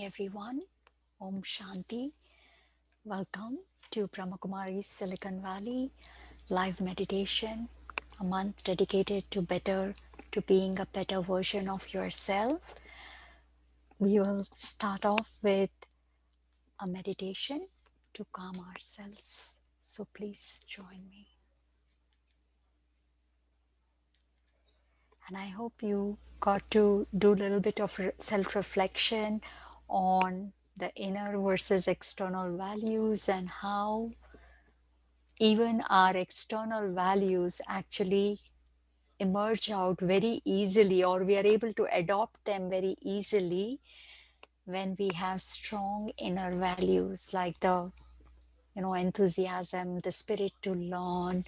Everyone. Om Shanti. Welcome to Brahma Kumaris Silicon Valley live meditation, a month dedicated to being a better version of yourself. We will start off with a meditation to calm ourselves. So please join me. And I hope you got to do a little bit of self-reflection on the inner versus external values and how even our external values actually emerge out very easily, or we are able to adopt them very easily when we have strong inner values like the enthusiasm, the spirit to learn,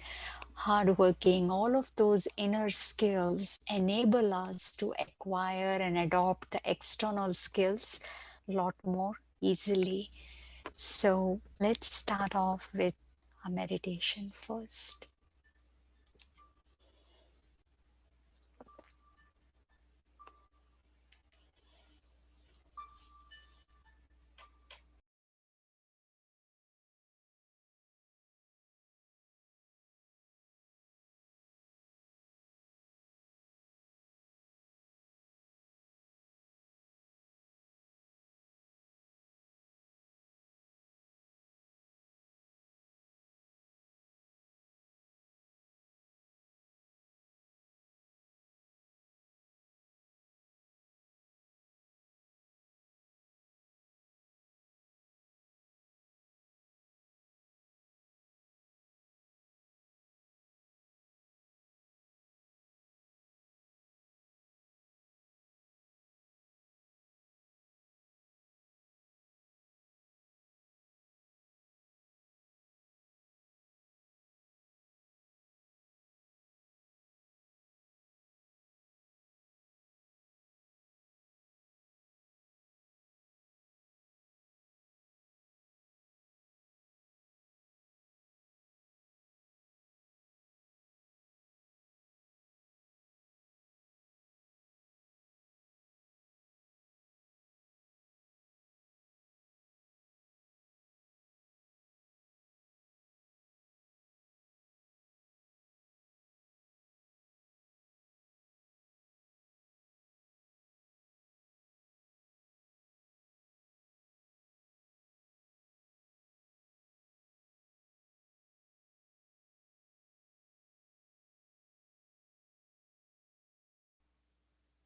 hardworking. All of those inner skills enable us to acquire and adopt the external skills a lot more easily. So let's start off with a meditation first.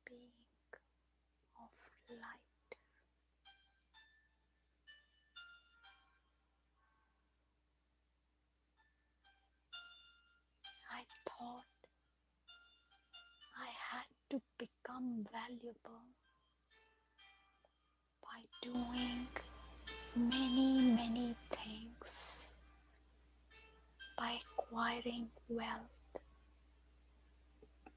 Being of light. I thought I had to become valuable by doing many things, by acquiring wealth,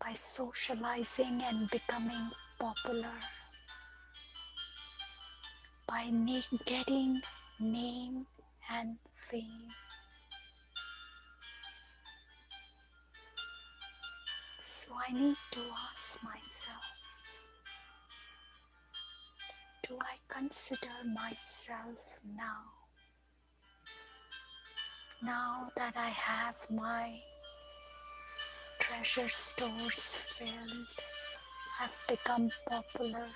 by socializing and becoming popular, by getting name and fame. So I need to ask myself, do I consider myself now that I have my treasure stores filled, I've become popular,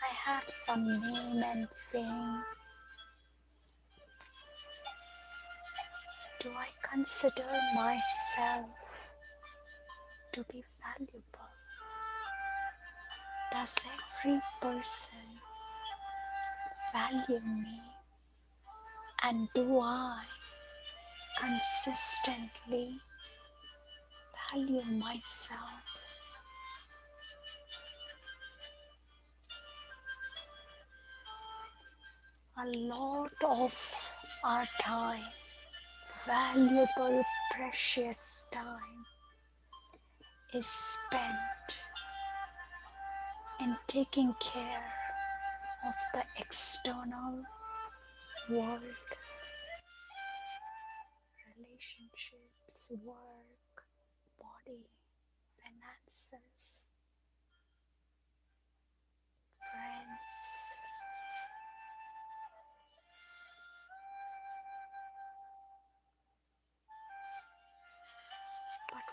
I have some name and fame, do I consider myself to be valuable? Does every person value me? And do I consistently value myself? A lot of our time, valuable, precious time, is spent in taking care of the external world, relationships, work, body, finances, friends,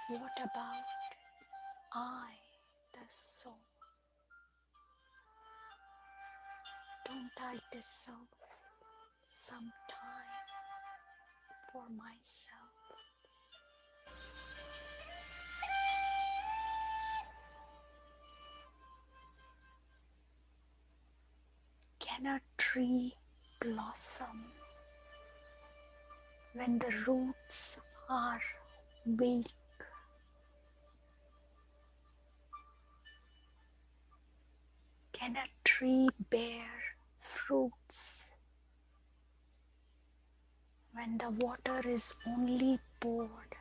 What about I, the soul? Don't I deserve some time for myself? Can a tree blossom when the roots are weak? Can a tree bear fruits when the water is only poured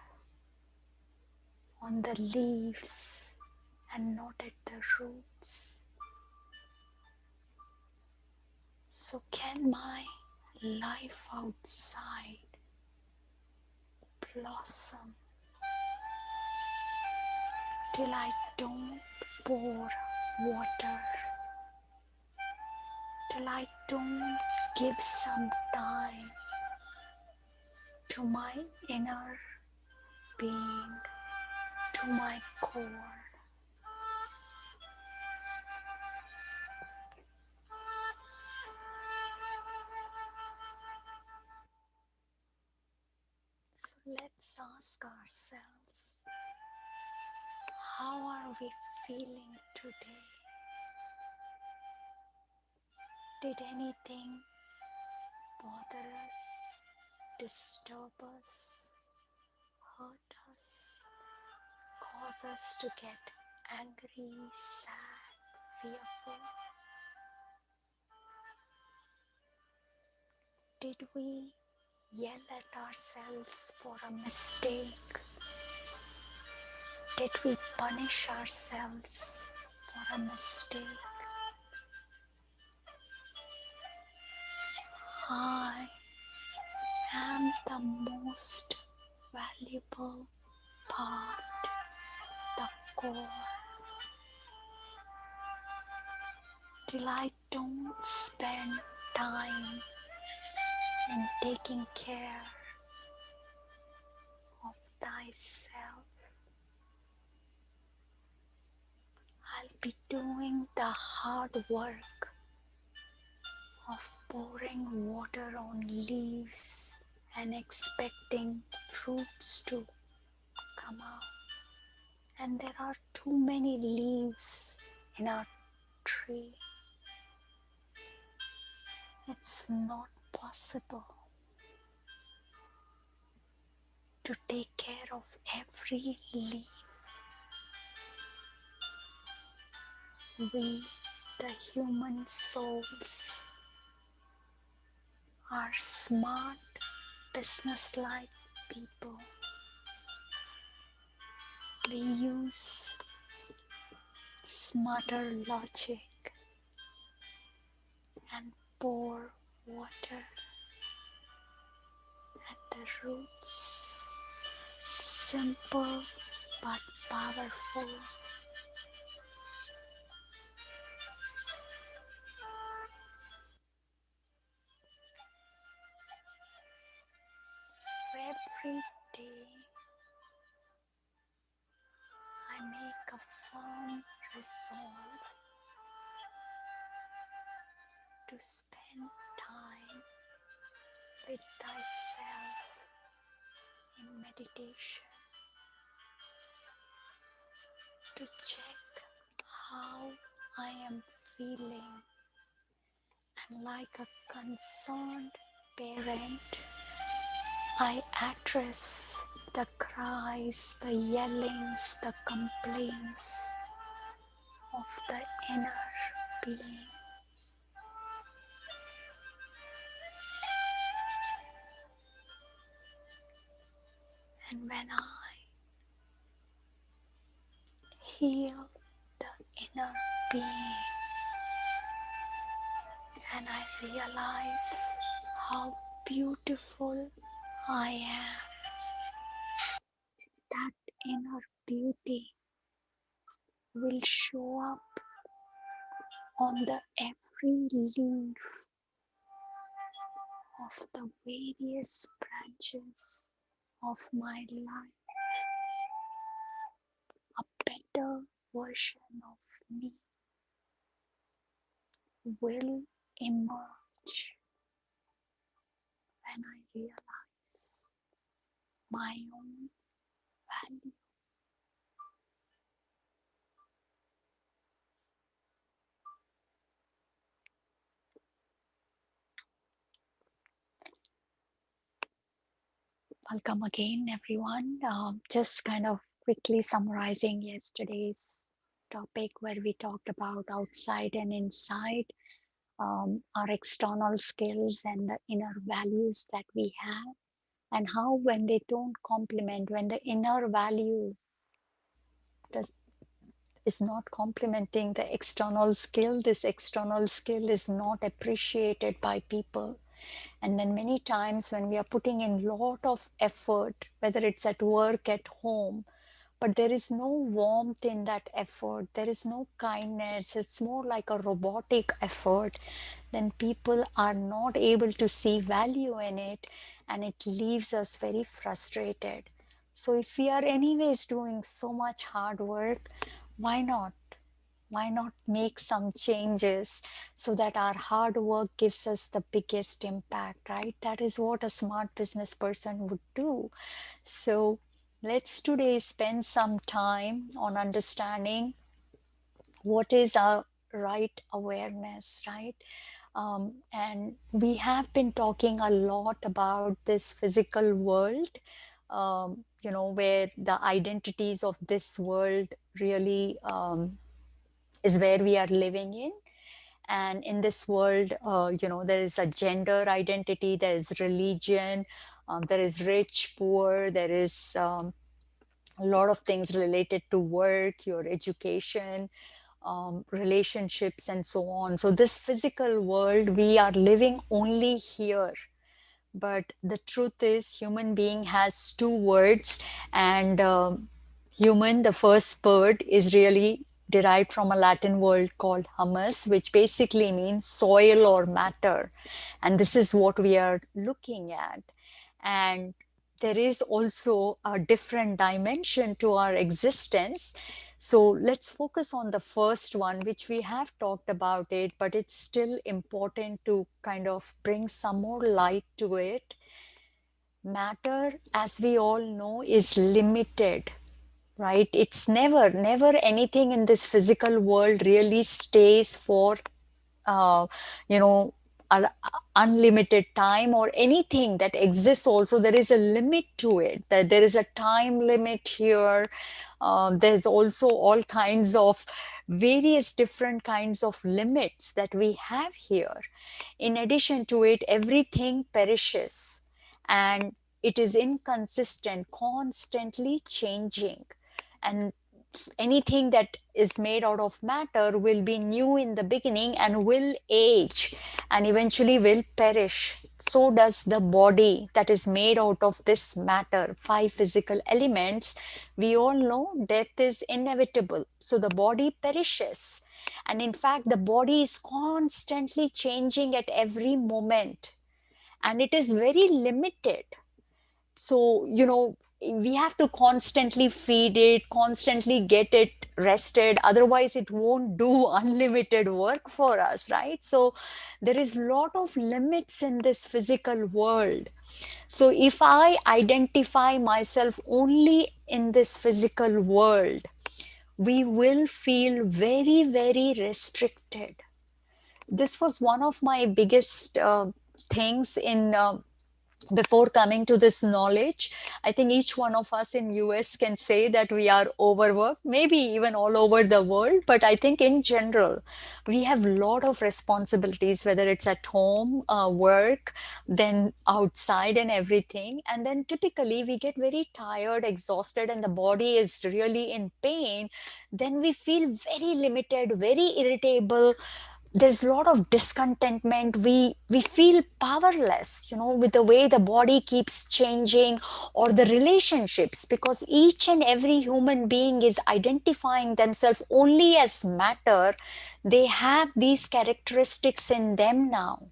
on the leaves and not at the roots? So can my life outside blossom till I don't pour water, till I don't give some time to my inner being, to my core? So let's ask ourselves, how are we feeling today? Did anything bother us, disturb us, hurt us, cause us to get angry, sad, fearful? Did we yell at ourselves for a mistake? Did we punish ourselves for a mistake? I am the most valuable part, the core. Till I don't spend time in taking care of thyself, I'll be doing the hard work of pouring water on leaves and expecting fruits to come out. And there are too many leaves in our tree. It's not possible to take care of every leaf. We, the human souls, are smart, business-like people. We use smarter logic and pour water at the roots. Simple but powerful. So every day I make a firm resolve to spend time with thyself in meditation, to check how I am feeling, and like a concerned parent, I address the cries, the yellings, the complaints of the inner being. And when I heal the inner being and I realize how beautiful I am, that inner beauty will show up on the every leaf of the various branches of my life. better version of me will emerge when I realize my own value. Welcome again, everyone. Just kind of quickly summarizing yesterday's topic where we talked about outside and inside, our external skills and the inner values that we have, and how when they don't complement, when the inner value does is not complementing the external skill, this external skill is not appreciated by people. And then many times when we are putting in lot of effort, whether it's at work, at home, but there is no warmth in that effort, there is no kindness, it's more like a robotic effort, then people are not able to see value in it, and it leaves us very frustrated. So if we are anyways doing so much hard work, why not? Why not make some changes so that our hard work gives us the biggest impact, right? That is what a smart business person would do. So let's today spend some time on understanding what is our right awareness, right? And we have been talking a lot about this physical world, where the identities of this world really is where we are living in. And in this world, there is a gender identity, there is religion, there is rich, poor, there is a lot of things related to work, your education, relationships, and so on. So, this physical world, we are living only here. But the truth is, human being has two words, and human, the first word, is really derived from a Latin word called humus, which basically means soil or matter. And this is what we are looking at. And there is also a different dimension to our existence. So let's focus on the first one, which we have talked about it, but it's still important to kind of bring some more light to it. Matter, as we all know, is limited, right? It's never anything in this physical world really stays for uh, you know unlimited time, or anything that exists also there is a limit to it, that there is a time limit here. There's also all kinds of various different kinds of limits that we have here. In addition to it, everything perishes, and it is inconsistent, constantly changing. And anything that is made out of matter will be new in the beginning and will age and eventually will perish. So does the body that is made out of this matter, five physical elements. We all know death is inevitable. So the body perishes. And in fact, the body is constantly changing at every moment, and it is very limited. So, we have to constantly feed it, constantly get it rested. Otherwise, it won't do unlimited work for us, right? So, there is a lot of limits in this physical world. So, if I identify myself only in this physical world, we will feel very, very restricted. This was one of my biggest things in before coming to this knowledge. I think each one of us in US can say that we are overworked, maybe even all over the world. But I think in general, we have a lot of responsibilities, whether it's at home, work, then outside and everything. And then typically we get very tired, exhausted, and the body is really in pain. Then we feel very limited, very irritable. There's a lot of discontentment. We feel powerless, with the way the body keeps changing, or the relationships, because each and every human being is identifying themselves only as matter. They have these characteristics in them now.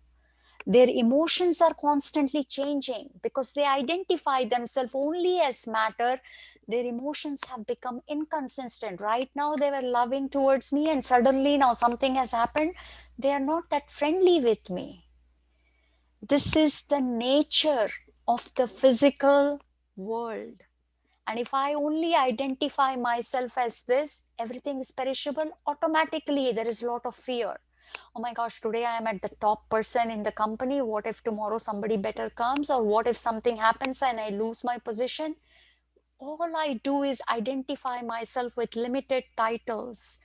Their emotions are constantly changing because they identify themselves only as matter. Their emotions have become inconsistent. Right now, they were loving towards me, and suddenly now something has happened. They are not that friendly with me. This is the nature of the physical world. And if I only identify myself as this, everything is perishable, automatically there is a lot of fear. Oh my gosh, today I am at the top person in the company. What if tomorrow somebody better comes? Or what if something happens and I lose my position? All I do is identify myself with limited titles,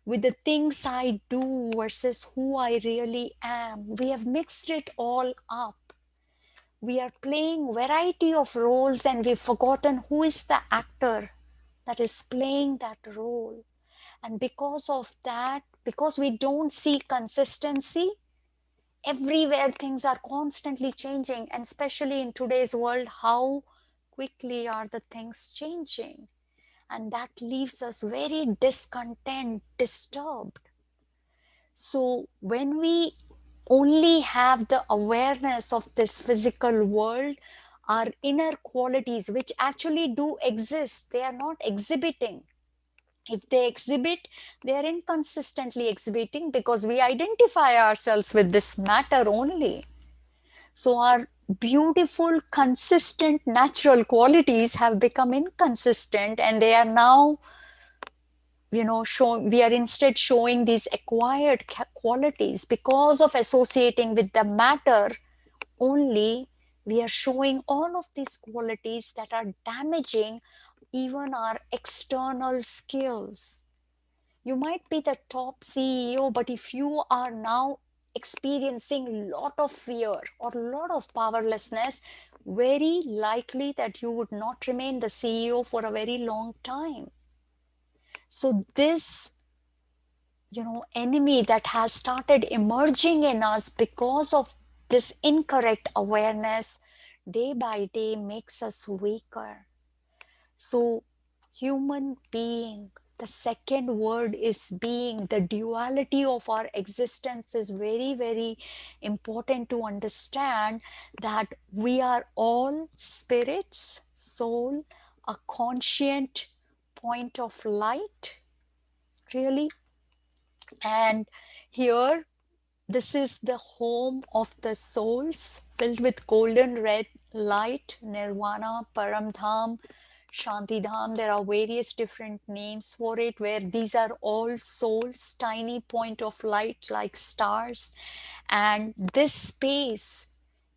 with the things I do versus who I really am. We have mixed it all up. We are playing variety of roles and we've forgotten who is the actor that is playing that role. And because of that, because we don't see consistency, everywhere things are constantly changing, and especially in today's world, how quickly are the things changing? And that leaves us very discontent, disturbed. So when we only have the awareness of this physical world, our inner qualities, which actually do exist, they are not exhibiting. If they exhibit, they are inconsistently exhibiting because we identify ourselves with this matter only. So our beautiful, consistent, natural qualities have become inconsistent, and they are now, we are instead showing these acquired qualities because of associating with the matter only. We are showing all of these qualities that are damaging even our external skills. You might be the top CEO, but if you are now experiencing a lot of fear or a lot of powerlessness, very likely that you would not remain the CEO for a very long time. So this, enemy that has started emerging in us because of this incorrect awareness, day by day makes us weaker. So, human being, the second word is being. The duality of our existence is very, very important to understand, that we are all spirits, soul, a conscient point of light, really. And here, this is the home of the souls, filled with golden red light, nirvana, paramdham, Shantidham. There are various different names for it, where these are all souls, tiny point of light like stars. And this space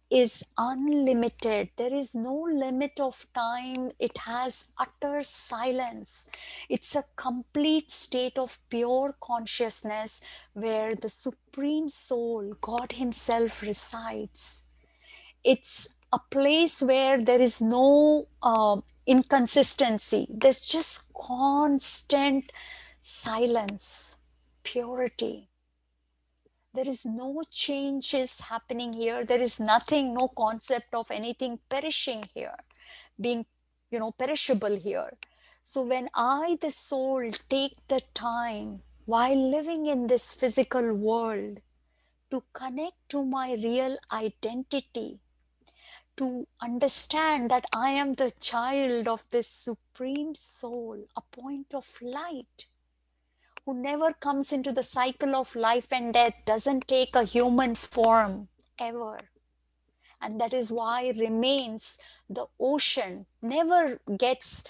is unlimited. There is no limit of time. It has utter silence. It's a complete state of pure consciousness where the Supreme Soul, God Himself, resides. It's a place where there is no inconsistency. There's just constant silence, purity. There is no changes happening here. There is nothing, no concept of anything perishing here, being, perishable here. So when I, the soul, take the time while living in this physical world to connect to my real identity, to understand that I am the child of this Supreme Soul, a point of light, who never comes into the cycle of life and death, doesn't take a human form ever. And that is why remains the ocean, never gets,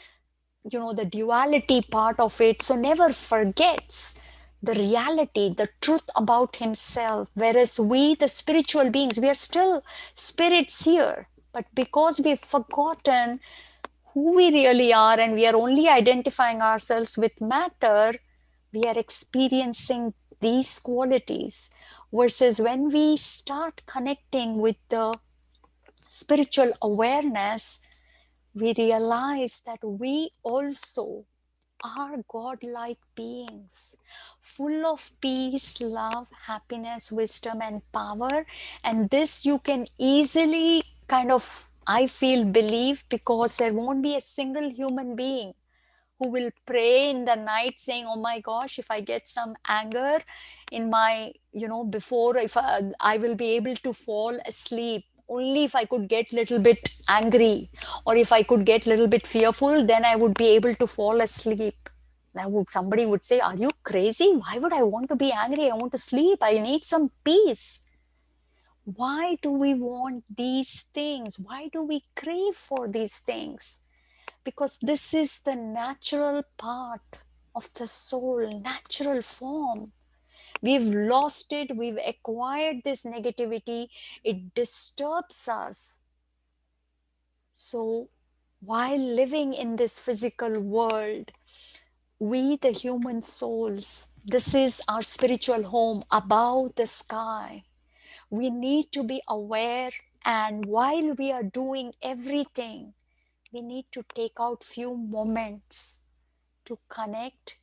the duality part of it, so never forgets the reality, the truth about himself. Whereas we, the spiritual beings, we are still spirits here, but because we've forgotten who we really are and we are only identifying ourselves with matter, we are experiencing these qualities. Versus when we start connecting with the spiritual awareness, we realize that we also are godlike beings, full of peace, love, happiness, wisdom, and power. And this you can easily kind of, I feel, believe, because there won't be a single human being who will pray in the night saying, oh my gosh, if I get some anger in my, before, if I will be able to fall asleep only if I could get little bit angry, or if I could get little bit fearful, then I would be able to fall asleep. Now somebody would say, are you crazy? Why would I want to be angry? I want to sleep. I need some peace. Why do we want these things? Why do we crave for these things? Because this is the natural part of the soul, natural form. We've lost it, we've acquired this negativity, it disturbs us. So, while living in this physical world, we, the human souls, this is our spiritual home above the sky. We need to be aware, and while we are doing everything, we need to take out few moments to connect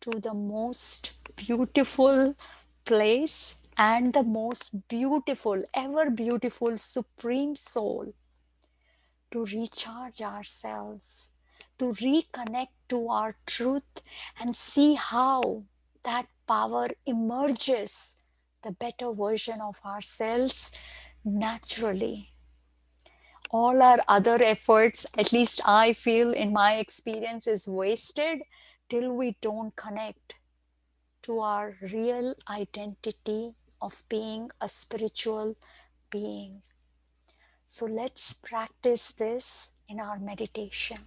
to the most beautiful place and the most beautiful, ever beautiful supreme soul, to recharge ourselves, to reconnect to our truth and see how that power emerges, the better version of ourselves naturally. All our other efforts, at least I feel in my experience, is wasted till we don't connect to our real identity of being a spiritual being. So let's practice this in our meditation.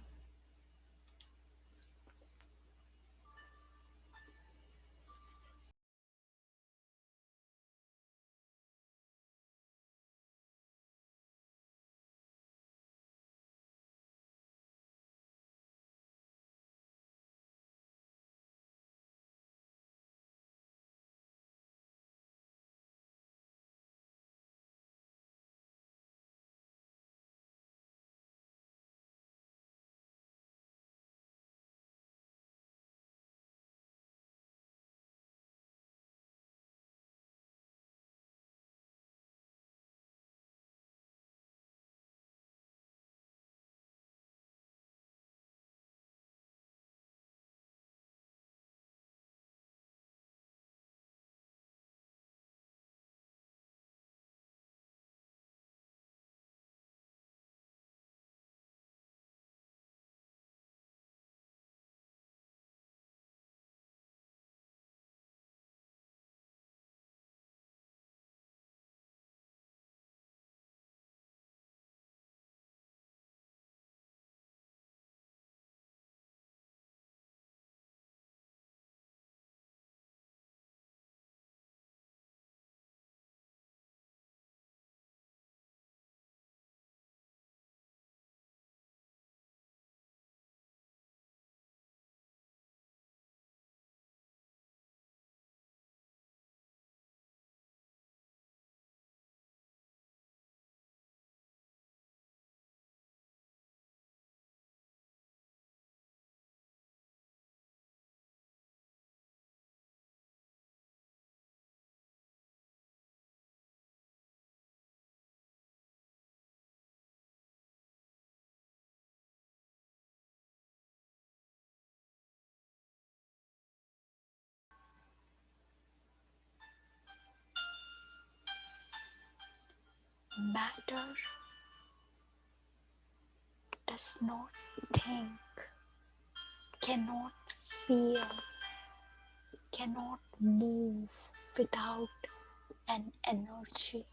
Matter does not think, cannot feel, cannot move without an energy.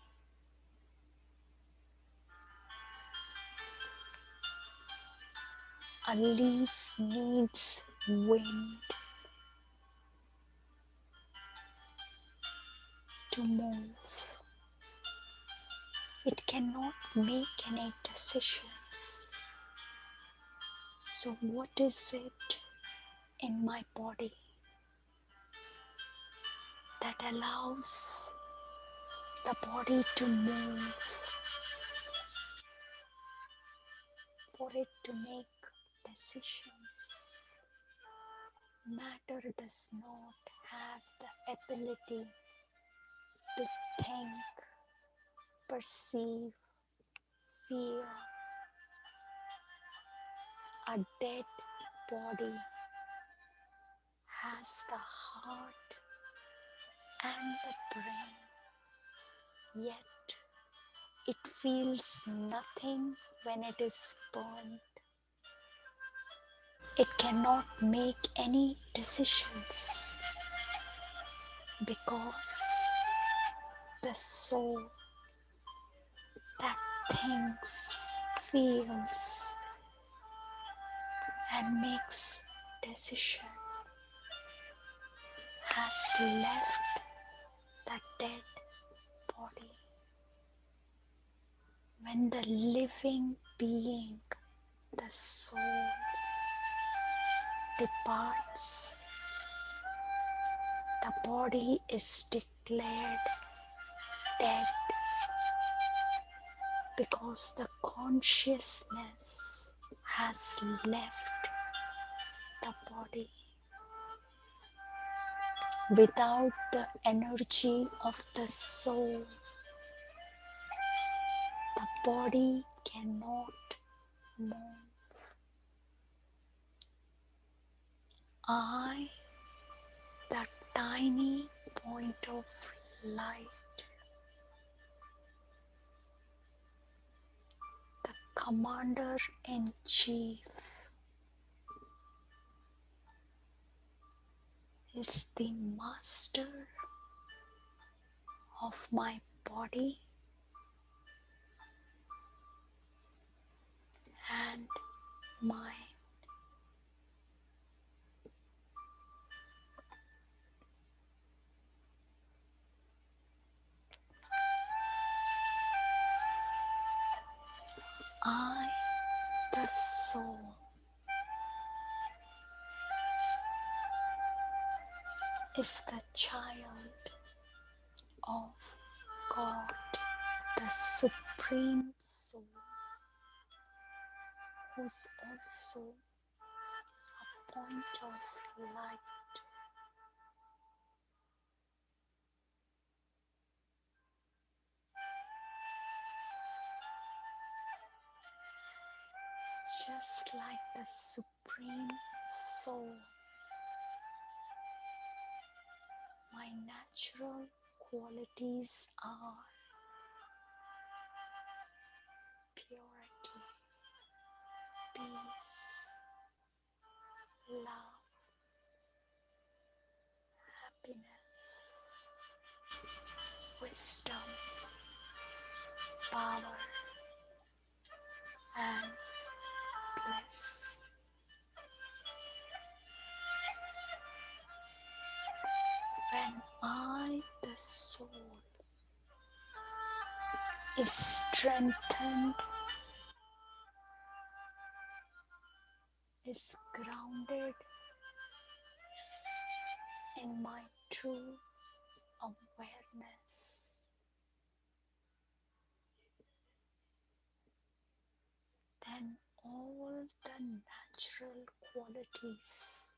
A leaf needs wind to move. It cannot make any decisions. So, what is it in my body that allows the body to move, for it to make decisions? Matter does not have the ability to think, perceive, feel. A dead body has the heart and the brain, yet it feels nothing when it is burned. It cannot make any decisions because the soul that thinks, feels, and makes decision has left the dead body. When the living being, the soul, departs, the body is declared dead because the consciousness has left the body. Without the energy of the soul, the body cannot move. I, the tiny point of light, the commander-in-chief, is the master of my body and mind. I, the soul, is the child of God, the Supreme Soul, who's also a point of light. Just like the Supreme Soul, my natural qualities are purity, peace, love, happiness, wisdom, power, and bliss. When I, the soul, is strengthened, is grounded in my true awareness, then all the natural qualities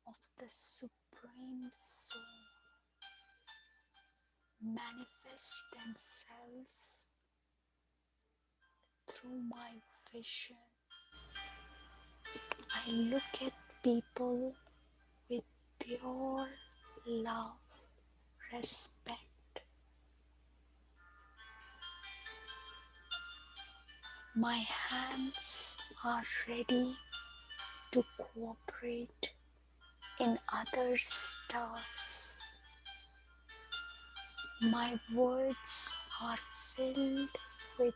of the Supreme Soul manifest themselves through my vision. I look at people with pure love, respect. My hands are ready to cooperate in others' tasks. My words are filled with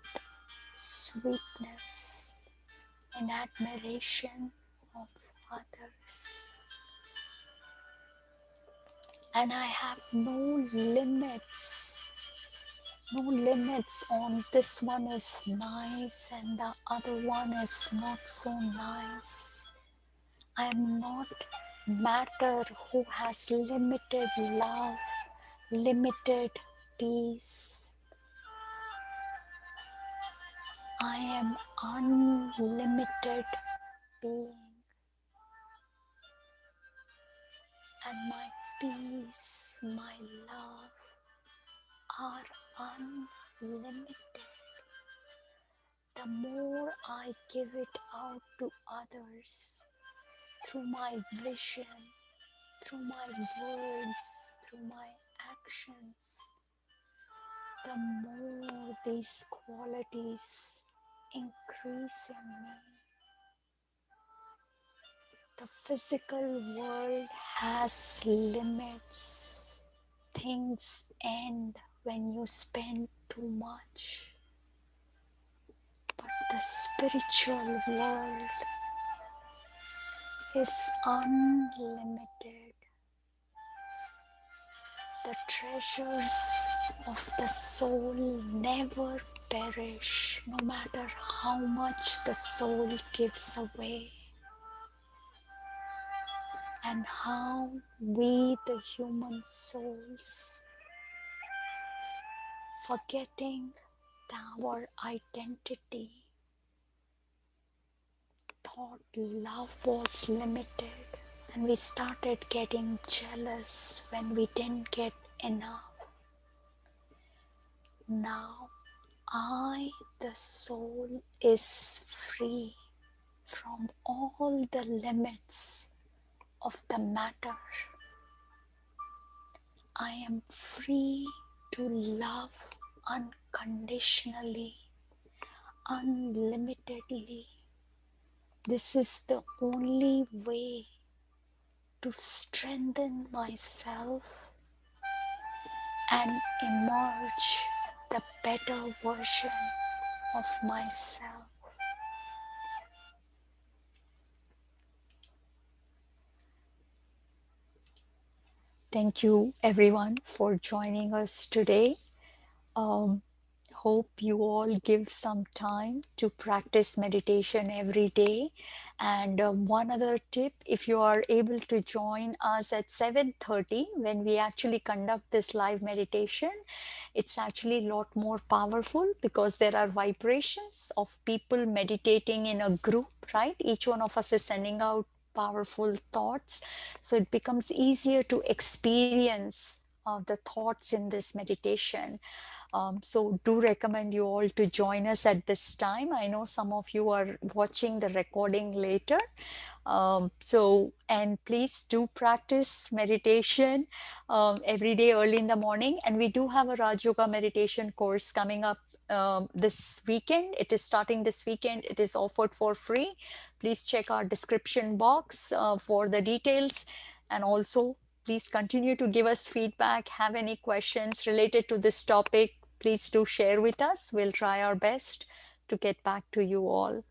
sweetness and admiration of others. And I have no limits on this one is nice and the other one is not so nice. I am not matter who has limited love, limited peace. I am unlimited being, and my peace, my love are unlimited. The the more I give it out to others through my vision, through my words, through my actions, the more these qualities increase in me. The physical world has limits. Things end when you spend too much. But the spiritual world is unlimited. The treasures of the soul never perish, no matter how much the soul gives away. And how we, the human souls, forgetting our identity, thought love was limited, and we started getting jealous when we didn't get enough. Now, I, the soul, is free from all the limits of the matter. I am free to love unconditionally, unlimitedly. This is the only way to strengthen myself and emerge the better version of myself. Thank you everyone for joining us today. Um, Hope you all give some time to practice meditation every day. And one other tip, if you are able to join us at 7:30 when we actually conduct this live meditation, it's actually a lot more powerful because there are vibrations of people meditating in a group, right? Each one of us is sending out powerful thoughts, so it becomes easier to experience the thoughts in this meditation. So do recommend you all to join us at this time. I know some of you are watching the recording later. And please do practice meditation every day early in the morning. And we do have a Raj Yoga meditation course coming up this weekend. It is starting this weekend. It is offered for free. Please check our description box for the details. And also, please continue to give us feedback. Have any questions related to this topic, please do share with us. We'll try our best to get back to you all.